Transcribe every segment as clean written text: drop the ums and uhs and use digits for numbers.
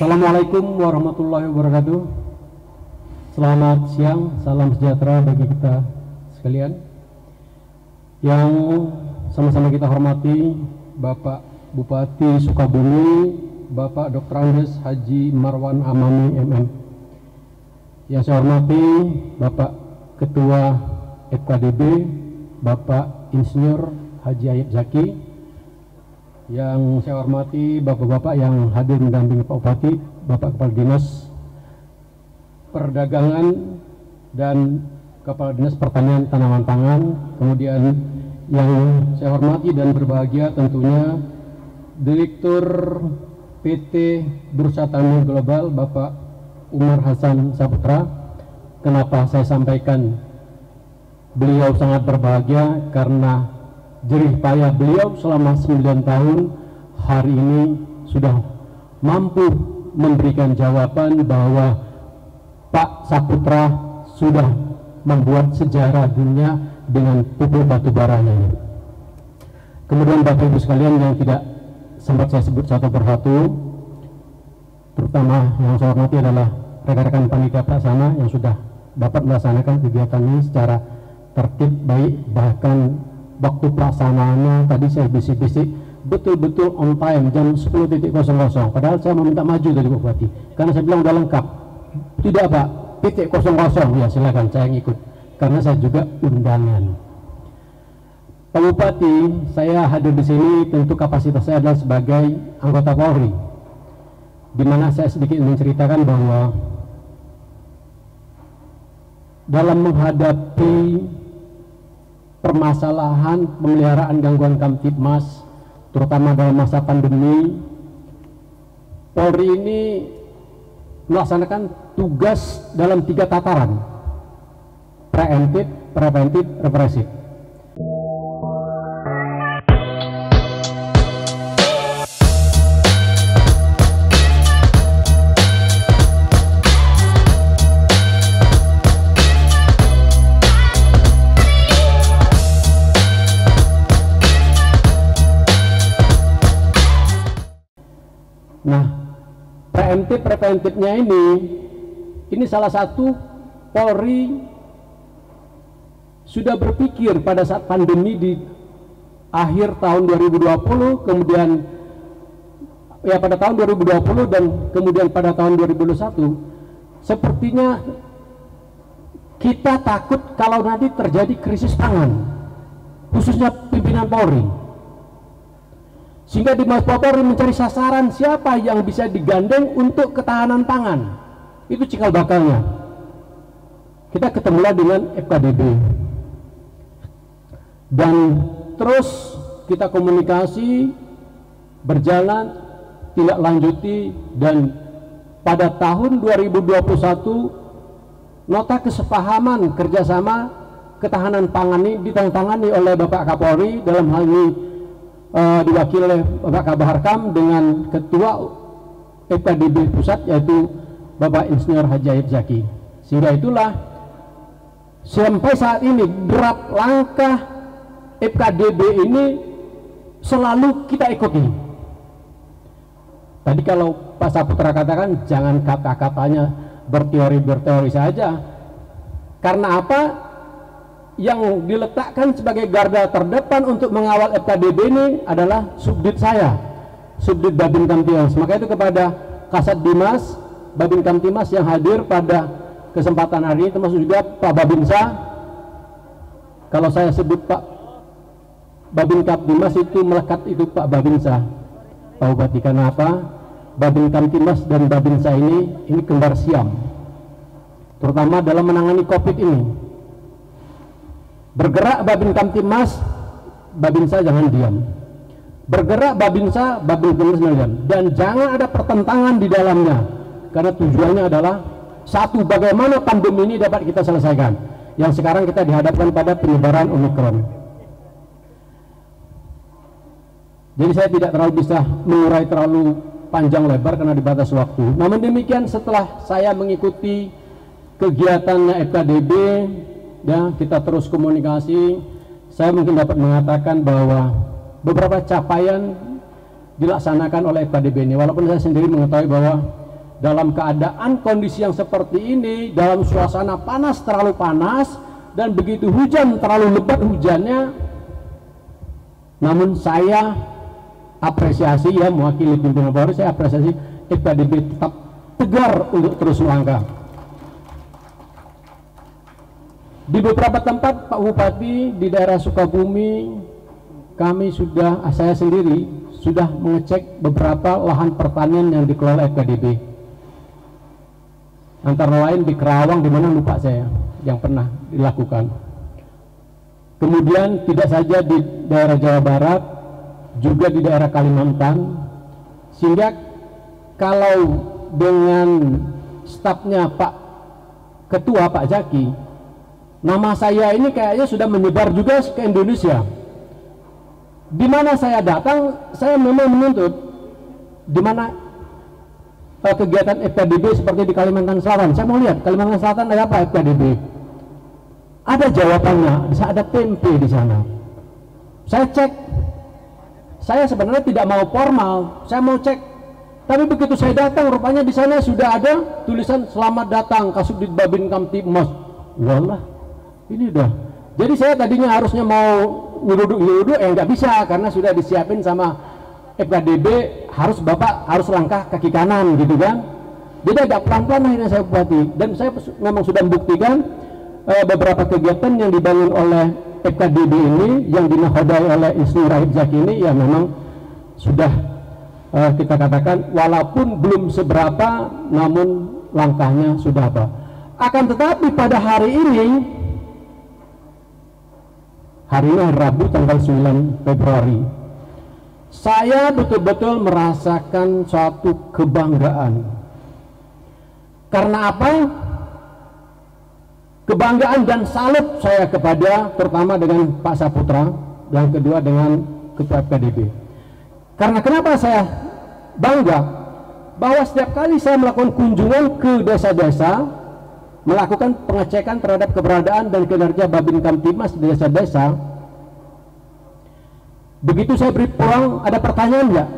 Assalamualaikum warahmatullahi wabarakatuh. Selamat siang, salam sejahtera bagi kita sekalian. Yang sama-sama kita hormati Bapak Bupati Sukabumi, Bapak Dr. Andes Haji Marwan Amami MM. Yang saya hormati Bapak Ketua FKDB, Bapak Insinyur Haji Ayib Zaki. Yang saya hormati bapak-bapak yang hadir mendampingi Pak Bupati, Bapak Kepala Dinas Perdagangan dan Kepala Dinas Pertanian Tanaman Pangan. Kemudian yang saya hormati dan berbahagia tentunya Direktur PT Bursa Tani Global Bapak Umar Hasan Saputra. Kenapa saya sampaikan beliau sangat berbahagia? Karena jerih payah beliau selama 9 tahun hari ini sudah mampu memberikan jawaban bahwa Pak Saputra sudah membuat sejarah dunia dengan pupuk batu baranya ini. Kemudian Bapak Ibu sekalian yang tidak sempat saya sebut satu persatu, terutama yang saya hormati adalah rekan-rekan panitia pelaksana yang sudah dapat melaksanakan kegiatan ini secara tertib baik, bahkan waktu pelaksanaannya tadi saya bisik-bisik betul-betul on time jam 10.00. Padahal saya meminta maju dari Pak Bupati karena saya bilang udah lengkap. Tidak Pak, titik 00 ya silakan saya ngikut karena saya juga undangan. Pak Bupati, saya hadir di sini tentu kapasitas saya adalah sebagai anggota Polri, di mana saya sedikit menceritakan bahwa dalam menghadapi permasalahan pemeliharaan gangguan Kamtibmas terutama dalam masa pandemi, Polri ini melaksanakan tugas dalam 3 tataran: preemptif, preventif, represif. Nah, preemptif preventifnya ini salah satu Polri sudah berpikir pada saat pandemi di akhir tahun 2020, kemudian ya pada tahun 2020 dan kemudian pada tahun 2021. Sepertinya kita takut kalau nanti terjadi krisis pangan, khususnya pimpinan Polri. Sehingga di Mabes Polri mencari sasaran siapa yang bisa digandeng untuk ketahanan pangan. Itu cikal bakalnya. Kita ketemulah dengan FKDB. Dan terus kita komunikasi, berjalan, tidak lanjuti, dan pada tahun 2021 nota kesepahaman kerjasama ketahanan pangan ini ditandatangani oleh Bapak Kapolri, dalam hal ini diwakili oleh Bapak Kabaharkam dengan Ketua FKDB Pusat yaitu Bapak Insinyur Haji Ayib Zaki. Sehingga itulah sampai saat ini draft langkah FKDB ini selalu kita ikuti. Tadi kalau Pak Saputra katakan jangan kata-katanya berteori saja. Karena apa? Yang diletakkan sebagai garda terdepan untuk mengawal FKDB ini adalah Subdit saya, Subdit Babin Kamtibmas. Maka itu kepada Kasat Dimas Babin Kamtibmas yang hadir pada kesempatan hari ini, termasuk juga Pak Babinsa. Kalau saya sebut Pak Babin Kamtibmas itu melekat itu Pak Babinsa. Pak Bupati, karena apa? Babin Kamtibmas dan Babinsa ini kembar siam, terutama dalam menangani COVID ini. Bergerak Babin Kamtibmas, Babinsa jangan diam. Bergerak Babinsa, Babin Kamtibmas jangan diam. Dan jangan ada pertentangan di dalamnya. Karena tujuannya adalah satu, bagaimana pandemi ini dapat kita selesaikan. Yang sekarang kita dihadapkan pada penyebaran Omikron. Jadi saya tidak terlalu bisa mengurai terlalu panjang lebar karena dibatas waktu. Namun demikian, setelah saya mengikuti kegiatannya FKDB, ya, kita terus komunikasi, saya mungkin dapat mengatakan bahwa beberapa capaian dilaksanakan oleh FKDB ini, walaupun saya sendiri mengetahui bahwa dalam keadaan kondisi yang seperti ini, dalam suasana panas, terlalu panas, dan begitu hujan terlalu lebat hujannya, namun saya apresiasi ya, mewakili pimpinan Polri, saya apresiasi FKDB tetap tegar untuk terus melangkah. Di beberapa tempat Pak Bupati di daerah Sukabumi, kami sudah, saya sendiri sudah mengecek beberapa lahan pertanian yang dikelola FKDB. Antara lain di Kerawang, di mana lupa saya, yang pernah dilakukan. Kemudian tidak saja di daerah Jawa Barat, juga di daerah Kalimantan, sehingga kalau dengan stafnya Pak Ketua, Pak Zaki, nama saya ini kayaknya sudah menyebar juga ke Indonesia. Di mana saya datang, saya memang menuntut di mana kegiatan FKDB seperti di Kalimantan Selatan. Saya mau lihat Kalimantan Selatan ada apa FKDB. Ada jawabannya, bisa ada tempe di sana. Saya cek, saya sebenarnya tidak mau formal, saya mau cek. Tapi begitu saya datang, rupanya di sana sudah ada tulisan selamat datang Kasubdit Babin Kamtibmas. Wallah, ini udah. Jadi saya tadinya harusnya mau nyuruduk-nyuruduk, nggak bisa karena sudah disiapin sama FKDB, harus Bapak harus langkah kaki kanan gitu kan. Jadi agak pelan-pelan akhirnya saya Bupati, dan saya memang sudah membuktikan beberapa kegiatan yang dibangun oleh FKDB ini yang dinakodai oleh Insinyur Rahib Zaki ini ya memang sudah kita katakan walaupun belum seberapa, namun langkahnya sudah apa. Akan tetapi pada hari ini Rabu tanggal 9 Februari, saya betul-betul merasakan suatu kebanggaan. Karena apa? Kebanggaan dan salut saya kepada, terutama dengan Pak Saputra, yang kedua dengan Ketua FKDB. Karena kenapa saya bangga? Bahwa setiap kali saya melakukan kunjungan ke desa-desa, melakukan pengecekan terhadap keberadaan dan kinerja Babin Kamtibmas di desa-desa, begitu saya beri pulang, ada pertanyaan nggak?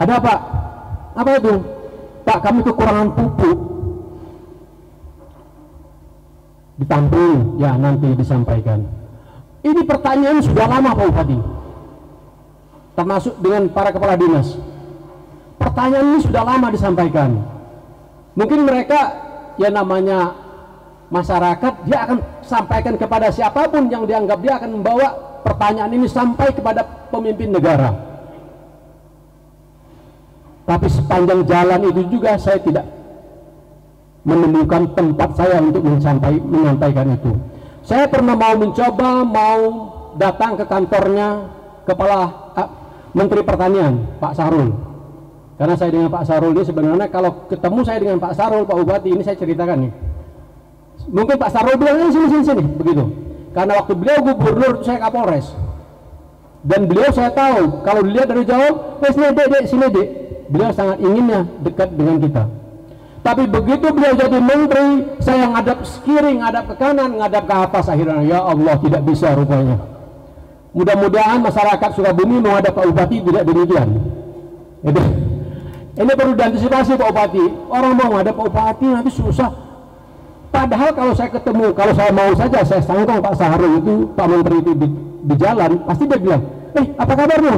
Ada Pak? Apa itu? Pak, kami kekurangan pupuk. Ditampung, ya nanti disampaikan. Ini pertanyaan sudah lama Pak Bupati, termasuk dengan para kepala dinas. Pertanyaan ini sudah lama disampaikan. Mungkin mereka, ya namanya masyarakat, dia akan sampaikan kepada siapapun yang dianggap dia akan membawa pertanyaan ini sampai kepada pemimpin negara. Tapi sepanjang jalan itu juga saya tidak menemukan tempat saya untuk menyampaikan itu. Saya pernah mau mencoba, mau datang ke kantornya Kepala Menteri Pertanian, Pak Sahrul. Karena saya dengan Pak Sahrul ini sebenarnya kalau ketemu saya dengan Pak Sahrul, Pak Bupati, ini saya ceritakan nih. Mungkin Pak Sahrul bilang, sini, begitu. Karena waktu beliau gubernur, saya Kapolres. Dan beliau saya tahu, kalau dilihat dari jauh, sini dek. Beliau sangat inginnya dekat dengan kita. Tapi begitu beliau jadi menteri, saya ngadap ke kiri, ngadap ke kanan, ngadap ke atas, akhirnya ya Allah tidak bisa rupanya. Mudah-mudahan masyarakat Sukabumi menghadap Pak Bupati tidak demikian. Ini perlu diantisipasi Pak Bupati. Orang mau menghadap Pak Bupati nanti susah. Padahal kalau saya ketemu, kalau saya mau saja saya sangkong Pak Sahrul itu, Pak Menteri itu di jalan, pasti dia bilang, apa kabarmu?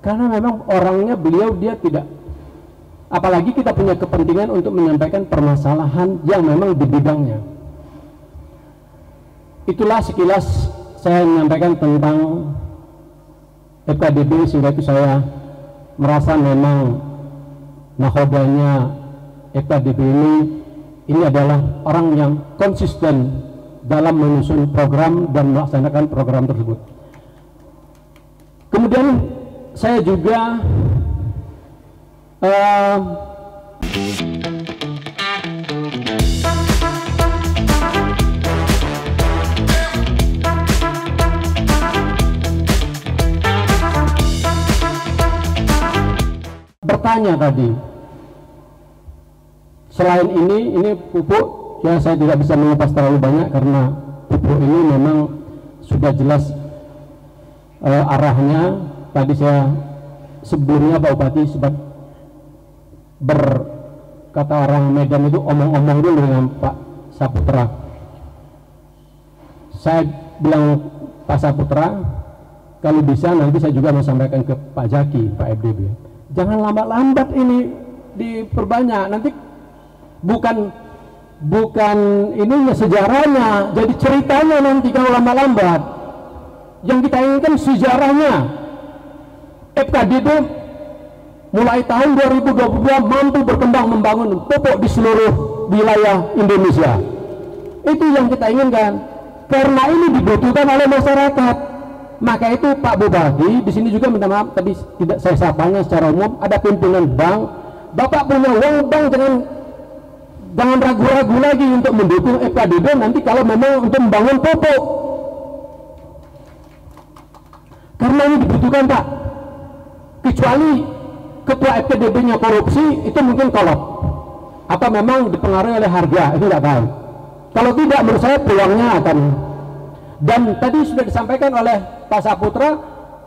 Karena memang orangnya beliau dia tidak. Apalagi kita punya kepentingan untuk menyampaikan permasalahan yang memang di bidangnya. Itulah sekilas saya menyampaikan tentang FKDB, sehingga itu saya merasa memang nahodanya FKDB ini adalah orang yang konsisten dalam menyusun program dan melaksanakan program tersebut. Kemudian saya juga bertanya tadi, selain ini pupuk, ya saya tidak bisa mengupas terlalu banyak karena pupuk ini memang sudah jelas arahnya. Tadi saya sebelumnya Pak Bupati sempat kata orang Medan itu omong-omong dulu dengan Pak Saputra. Saya bilang Pak Saputra, kalau bisa nanti saya juga mau sampaikan ke Pak Zaki, Pak FDB, jangan lambat-lambat ini diperbanyak, nanti bukan ininya sejarahnya, jadi ceritanya nanti kalau lambat-lambat. Yang kita inginkan sejarahnya. FKDB mulai tahun 2022 mampu berkembang membangun pupuk di seluruh wilayah Indonesia. Itu yang kita inginkan. Karena ini dibutuhkan oleh masyarakat. Maka itu Pak Bupati di sini juga minta maaf tadi tidak saya sapanya secara umum, ada pimpinan bank. Bapak punya uang bank, jangan ragu-ragu lagi untuk mendukung FKDB nanti kalau memang untuk membangun pupuk. Karena ini dibutuhkan Pak. Kecuali ketua FKDB-nya korupsi, itu mungkin kolot. Atau memang dipengaruhi oleh harga, itu tidak tahu. Kalau tidak, menurut saya peluangnya akan. Dan tadi sudah disampaikan oleh Pak Saputra,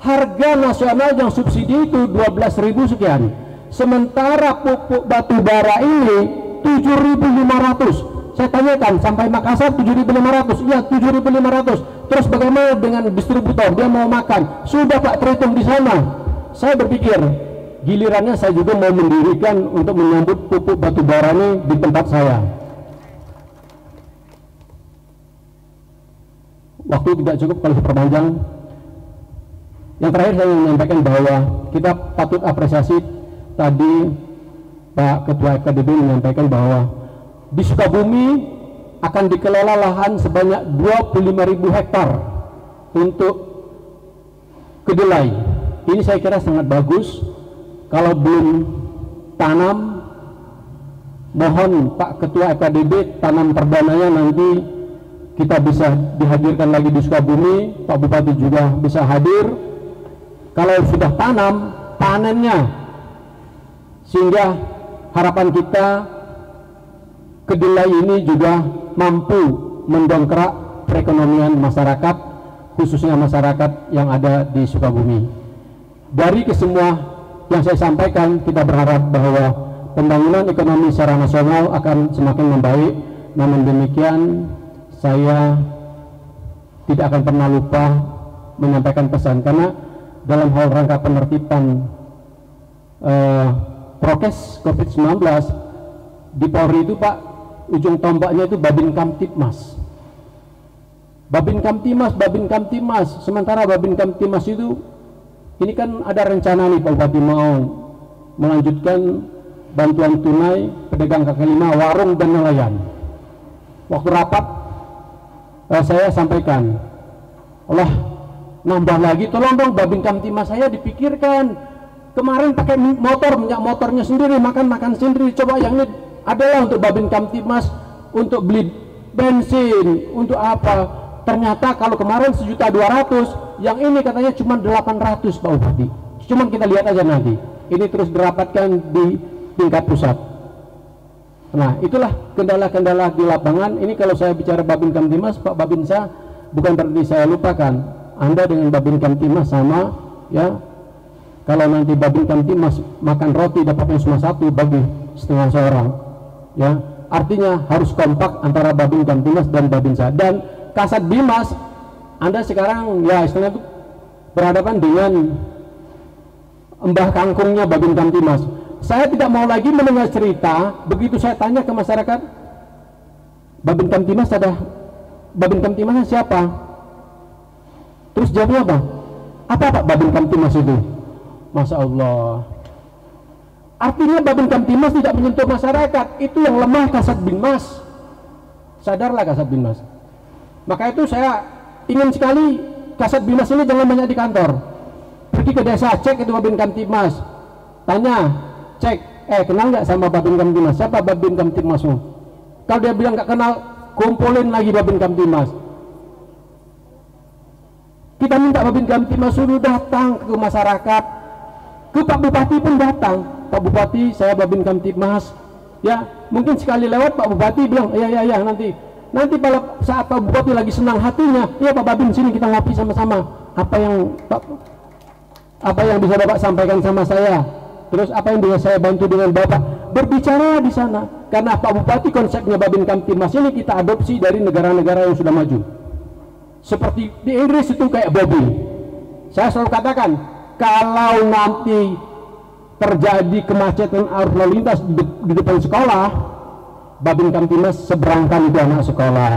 harga nasional yang subsidi itu 12.000 sekian. Sementara pupuk batu bara ini 7.500. Saya tanyakan sampai Makassar 7.500, iya 7.500. Terus bagaimana dengan distributor? Dia mau makan, sudah Pak terhitung di sana. Saya berpikir gilirannya saya juga mau mendirikan untuk menyambut pupuk batu bara ini di tempat saya. Waktu tidak cukup kalau diperpanjang. Yang terakhir saya ingin menyampaikan bahwa kita patut apresiasi tadi Pak Ketua FKDB menyampaikan bahwa di Sukabumi akan dikelola lahan sebanyak 25.000 hektar untuk kedelai. Ini saya kira sangat bagus. Kalau belum tanam, mohon Pak Ketua FKDB tanam perdananya, nanti kita bisa dihadirkan lagi di Sukabumi. Pak Bupati juga bisa hadir. Kalau sudah tanam, panennya, sehingga harapan kita kedelai ini juga mampu mendongkrak perekonomian masyarakat, khususnya masyarakat yang ada di Sukabumi. Dari kesemua yang saya sampaikan, kita berharap bahwa pembangunan ekonomi secara nasional akan semakin membaik. Namun demikian, saya tidak akan pernah lupa menyampaikan pesan, karena dalam hal rangka penertiban prokes COVID-19 di Polri itu Pak, ujung tombaknya itu Babin Kamtibmas. Babin Kamtibmas. Sementara Babin Kamtibmas itu, ini kan ada rencana nih Pak Bupati mau melanjutkan bantuan tunai pedagang kaki lima, warung dan nelayan. Waktu rapat saya sampaikan, Allah nambah lagi, tolong dong Babin Kamtibmas saya dipikirkan. Kemarin pakai motor, minyak motornya sendiri, makan sendiri. Coba yang ini adalah untuk Babin Kamtibmas, untuk beli bensin, untuk apa? Ternyata kalau kemarin 1.200.000, yang ini katanya cuma 800 Pak Bupati. Cuman kita lihat aja nanti. Ini terus dirapatkan di tingkat pusat. Nah, itulah kendala-kendala di lapangan. Ini kalau saya bicara Babin Kamtibmas, Pak Babinsa, bukan berarti saya lupakan. Anda dengan Babin Kamtibmas sama, ya. Kalau nanti Babin Kamtibmas makan roti dapatnya cuma satu bagi setengah seorang, ya. Artinya harus kompak antara Babin Kamtibmas dan Babinsa. Dan Kasat Bimas, Anda sekarang ya istilahnya itu berhadapan dengan embah kangkungnya Babin Kamtibmas. Saya tidak mau lagi mendengar cerita, begitu saya tanya ke masyarakat, Babin Kamtibmas Kamtibmasnya siapa? Terus jawabnya apa? Apa Pak Babin Kamtibmas itu? Masya Allah. Artinya Babin Kamtibmas tidak menyentuh masyarakat. Itu yang lemah Kasat Binmas. Sadarlah Kasat Binmas. Maka itu saya ingin sekali Kasat Binmas ini jangan banyak di kantor. Pergi ke desa, cek itu Babin Kamtibmas. Tanya, cek, kenal nggak sama Babin Kamtibmas? Siapa Babin Kamtibmasmu? Kalau dia bilang nggak kenal, kumpulin lagi Babin Kamtibmas. Kita minta Babin Kamtibmas suruh datang ke masyarakat. Ke Pak Bupati pun datang. Pak Bupati, saya Babin Kamtibmas. Ya, mungkin sekali lewat Pak Bupati bilang, ya nanti pada saat Pak Bupati lagi senang hatinya, ya Pak Babin sini kita ngopi sama-sama. Apa yang bisa Bapak sampaikan sama saya? Terus apa yang bisa saya bantu dengan Bapak? berbicara di sana. Karena Pak Bupati, konsepnya Babin Kamtibmas ini kita adopsi dari negara-negara yang sudah maju. Seperti di Inggris itu kayak Bobby. Saya selalu katakan, kalau nanti terjadi kemacetan arus lalu lintas di depan sekolah, Babin Kamtibmas seberangkan itu anak sekolah.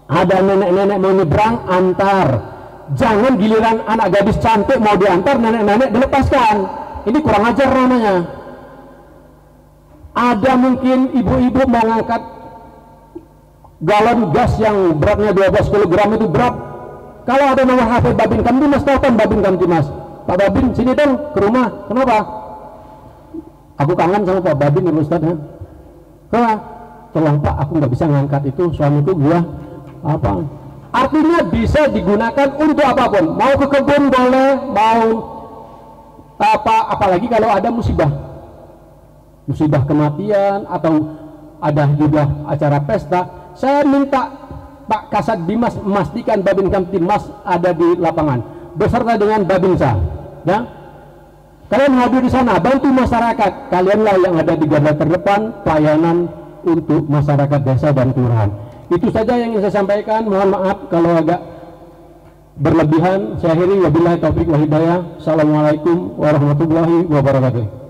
Ada nenek-nenek mau nyebrang, antar. Jangan giliran anak gadis cantik mau diantar, nenek-nenek dilepaskan. Ini kurang ajar namanya. Ada mungkin ibu-ibu mau ngangkat galon gas yang beratnya 12 kg itu berat. Kalau ada nomor HP Babin Kamtibmas, telepon Babin Kamtibmas. Pak Babin, sini dong ke rumah. Kenapa? Aku kangen sama Pak Babin, Ustaz. Kenapa? Tolong Pak, aku nggak bisa ngangkat itu, suamiku gua apa? Artinya bisa digunakan untuk apapun. Mau ke kebun boleh, mau apa, apalagi kalau ada musibah kematian atau ada juga acara pesta. Saya minta Pak Kasat Bimas memastikan Babin Kamtibmas ada di lapangan beserta dengan Babinsa, ya. Kalian hadir di sana, bantu masyarakat. Kalianlah yang ada di garda terdepan pelayanan untuk masyarakat desa dan kelurahan. Itu saja yang ingin saya sampaikan. Mohon maaf kalau agak berlebihan. Saya akhiri, wabillahi taufiq wal hidayah. Assalamualaikum warahmatullahi wabarakatuh.